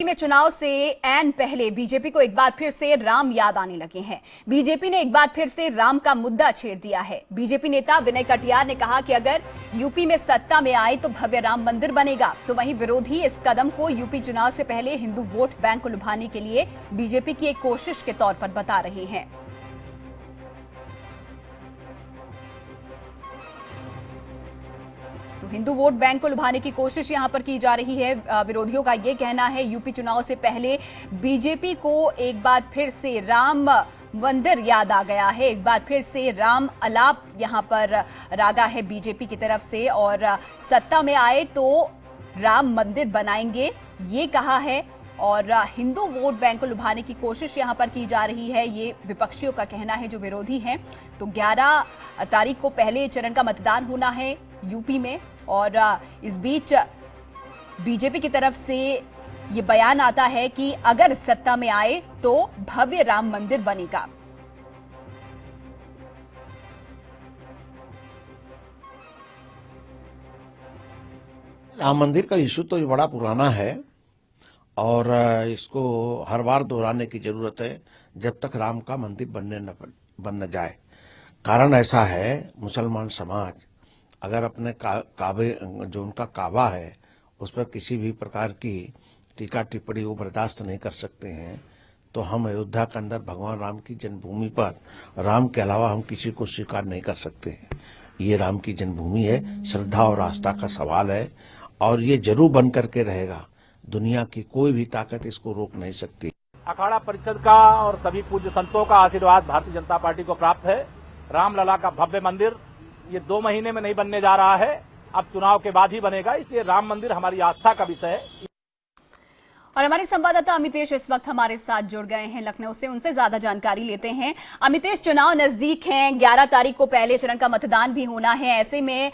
में चुनाव से ऐन पहले बीजेपी को एक बार फिर से राम याद आने लगे हैं। बीजेपी ने एक बार फिर से राम का मुद्दा छेड़ दिया है। बीजेपी नेता विनय कटियार ने कहा कि अगर यूपी में सत्ता में आए तो भव्य राम मंदिर बनेगा। तो वहीं विरोधी इस कदम को यूपी चुनाव से पहले हिंदू वोट बैंक को लुभाने के लिए बीजेपी की एक कोशिश के तौर पर बता रहे हैं। तो हिंदू वोट बैंक को लुभाने की कोशिश यहां पर की जा रही है। विरोधियों का यह कहना है यूपी चुनाव से पहले बीजेपी को एक बार फिर से राम मंदिर याद आ गया है। एक बार फिर से राम अलाप यहां पर रागा है बीजेपी की तरफ से, और सत्ता में आए तो राम मंदिर बनाएंगे ये कहा है। और हिंदू वोट बैंक को लुभाने की कोशिश यहां पर की जा रही है, ये विपक्षियों का कहना है जो विरोधी हैं। तो 11 तारीख को पहले चरण का मतदान होना है यूपी में, और इस बीच बीजेपी की तरफ से ये बयान आता है कि अगर सत्ता में आए तो भव्य राम मंदिर बनेगा। राम मंदिर का इशू तो बड़ा पुराना है और इसको हर बार दोहराने की जरूरत है जब तक राम का मंदिर बन न जाए। कारण ऐसा है, मुसलमान समाज अगर अपने काबे जो उनका काबा है उस पर किसी भी प्रकार की टीका टिप्पणी वो बर्दाश्त नहीं कर सकते हैं, तो हम अयोध्या के अंदर भगवान राम की जन्मभूमि पर राम के अलावा हम किसी को स्वीकार नहीं कर सकते हैं। ये राम की जन्मभूमि है, श्रद्धा और आस्था का सवाल है और ये जरूर बन करके रहेगा। दुनिया की कोई भी ताकत इसको रोक नहीं सकती। अखाड़ा परिषद का और सभी पूज्य संतों का आशीर्वाद भारतीय जनता पार्टी को प्राप्त है। रामलला का भव्य मंदिर ये 2 महीने में नहीं बनने जा रहा है, अब चुनाव के बाद ही बनेगा। इसलिए राम मंदिर हमारी आस्था का विषय है। और हमारे संवाददाता अमितेश इस वक्त हमारे साथ जुड़ गए हैं लखनऊ से, उनसे ज्यादा जानकारी लेते हैं। अमितेश, चुनाव नजदीक हैं, 11 तारीख को पहले चरण का मतदान भी होना है। ऐसे में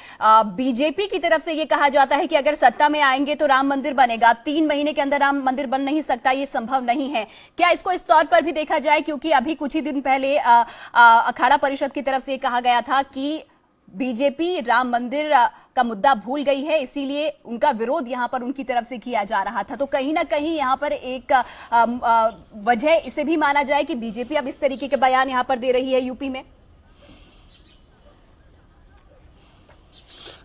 बीजेपी की तरफ से ये कहा जाता है कि अगर सत्ता में आएंगे तो राम मंदिर बनेगा। 3 महीने के अंदर राम मंदिर बन नहीं सकता, ये संभव नहीं है। क्या इसको इस तौर पर भी देखा जाए, क्योंकि अभी कुछ ही दिन पहले अखाड़ा परिषद की तरफ से ये कहा गया था कि बीजेपी राम मंदिर का मुद्दा भूल गई है, इसीलिए उनका विरोध यहां पर उनकी तरफ से किया जा रहा था। तो कहीं ना कहीं यहां पर एक वजह इसे भी माना जाए कि बीजेपी अब इस तरीके के बयान यहां पर दे रही है यूपी में।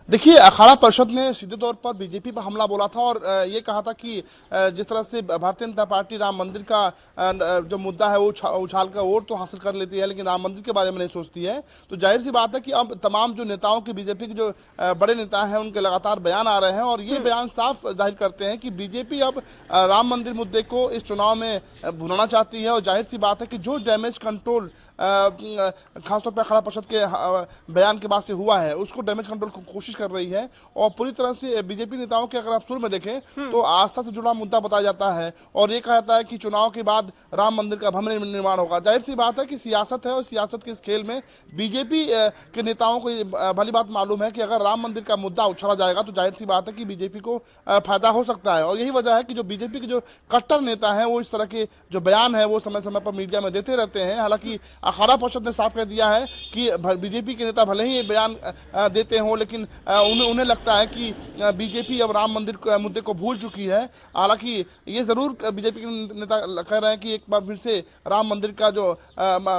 देखिए, अखाड़ा परिषद ने सीधे तौर पर बीजेपी पर हमला बोला था और ये कहा था कि जिस तरह से भारतीय जनता पार्टी राम मंदिर का जो मुद्दा है वो उछाल कर वोट तो हासिल कर लेती है, लेकिन राम मंदिर के बारे में नहीं सोचती है। तो जाहिर सी बात है कि अब तमाम जो नेताओं की, बीजेपी के जो बड़े नेता हैं, उनके लगातार बयान आ रहे हैं और ये बयान साफ जाहिर करते हैं कि बीजेपी अब राम मंदिर मुद्दे को इस चुनाव में भुनाना चाहती है। और जाहिर सी बात है कि जो डैमेज कंट्रोल खासतौर पर अखाड़ा परिषद के बयान के बाद से हुआ है उसको डैमेज कंट्रोल की कोशिश कर रही है। और पूरी तरह से बीजेपी नेताओं के अगर आप शुरू में देखें तो आस्था से जुड़ा मुद्दा बताया जाता है और ये कहा जाता है कि चुनाव के बाद राम मंदिर का भव्य निर्माण होगा। जाहिर सी बात है कि सियासत है और सियासत के इस खेल में बीजेपी के नेताओं को भली बात मालूम है कि अगर राम मंदिर का मुद्दा उछाला जाएगा तो जाहिर सी बात है कि बीजेपी को फायदा हो सकता है। और यही वजह है कि जो बीजेपी के जो कट्टर नेता है वो इस तरह के जो बयान है वो समय समय पर मीडिया में देते रहते हैं। हालांकि अखाड़ा परिषद ने साफ कह दिया है कि बीजेपी के नेता भले ही बयान देते हों, लेकिन उन्हें लगता है कि बीजेपी अब राम मंदिर मुद्दे को भूल चुकी है। हालांकि ये जरूर बीजेपी के नेता कह रहे हैं कि एक बार फिर से राम मंदिर का जो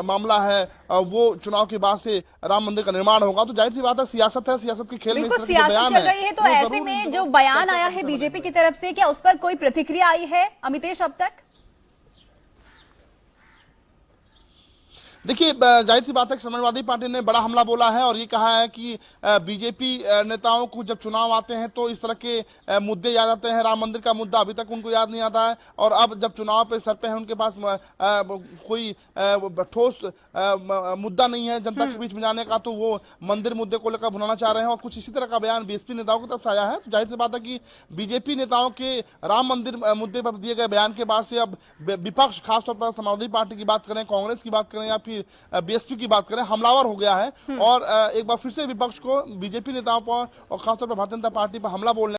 मामला है वो चुनाव के बाद से राम मंदिर का निर्माण होगा। तो जाहिर सी बात है, सियासत है, सियासत के खेल में सियासत चल रही है। तो ऐसे में जो बयान आया है बीजेपी की तरफ से, क्या उस पर कोई प्रतिक्रिया आई है अमितेश अब तक? देखिए, जाहिर सी बात है कि समाजवादी पार्टी ने बड़ा हमला बोला है और ये कहा है कि बीजेपी नेताओं को जब चुनाव आते हैं तो इस तरह के मुद्दे याद आते हैं। राम मंदिर का मुद्दा अभी तक उनको याद नहीं आता है और अब जब चुनाव पे सर पे है उनके पास कोई ठोस मुद्दा नहीं है जनता के बीच में जाने का, तो वो मंदिर मुद्दे को लेकर भुनाना चाह रहे हैं। और कुछ इसी तरह का बयान बीएसपी नेताओं की तरफ से आया है। तो जाहिर सी बात है कि बीजेपी नेताओं के राम मंदिर मुद्दे पर दिए गए बयान के बाद से अब विपक्ष, खासतौर पर समाजवादी पार्टी की बात करें, कांग्रेस की बात करें या बीएसपी की बात करें, हमलावर हो गया है। और एक बार फिर से विपक्ष को बीजेपी नेताओं पर और खासतौर पर भारतीय जनता पार्टी पर हमला बोलने